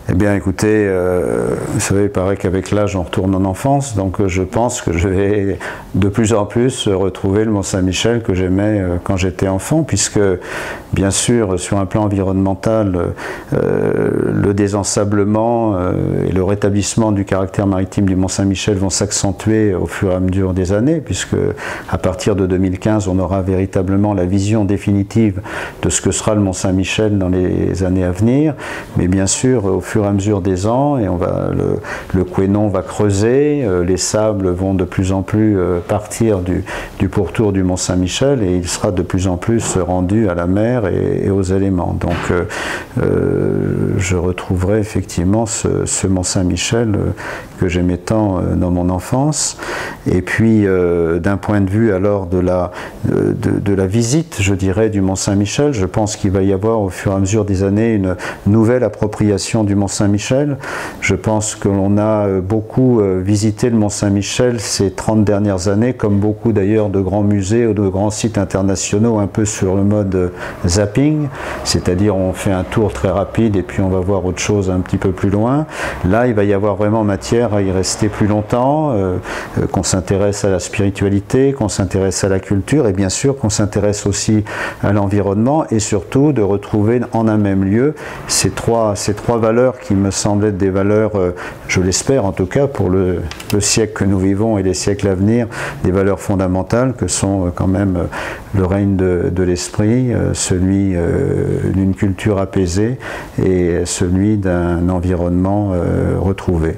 Eh bien, écoutez, vous savez, il paraît qu'avec l'âge, on retourne en enfance, donc je pense que je vais de plus en plus retrouver le Mont-Saint-Michel que j'aimais quand j'étais enfant, puisque, bien sûr, sur un plan environnemental, le désensablement et le rétablissement du caractère maritime du Mont-Saint-Michel vont s'accentuer au fur et à mesure des années, puisque à partir de 2015, on aura véritablement la vision définitive de ce que sera le Mont-Saint-Michel dans les années à venir, mais bien sûr, au fur et à mesure des ans, et le Couesnon va creuser, les sables vont de plus en plus partir du pourtour du Mont-Saint-Michel, et il sera de plus en plus rendu à la mer et aux éléments. Donc je retrouverai effectivement ce Mont-Saint-Michel que j'aimais tant dans mon enfance. Et puis d'un point de vue alors de la visite, je dirais, du Mont-Saint-Michel, je pense qu'il va y avoir au fur et à mesure des années une nouvelle appropriation du Mont-Saint-Michel. Je pense que l'on a beaucoup visité le Mont-Saint-Michel ces 30 dernières années, comme beaucoup d'ailleurs de grands musées ou de grands sites internationaux, un peu sur le mode zapping, c'est-à-dire on fait un tour très rapide et puis on va voir autre chose un petit peu plus loin. Là, il va y avoir vraiment matière à y rester plus longtemps, qu'on s'intéresse à la spiritualité, qu'on s'intéresse à la culture et bien sûr qu'on s'intéresse aussi à l'environnement et surtout de retrouver en un même lieu ces trois valeurs qui me semblent être des valeurs, je l'espère en tout cas pour le siècle que nous vivons et les siècles à venir, des valeurs fondamentales que sont quand même le règne de l'esprit, celui d'une culture apaisée et celui d'un environnement retrouvé.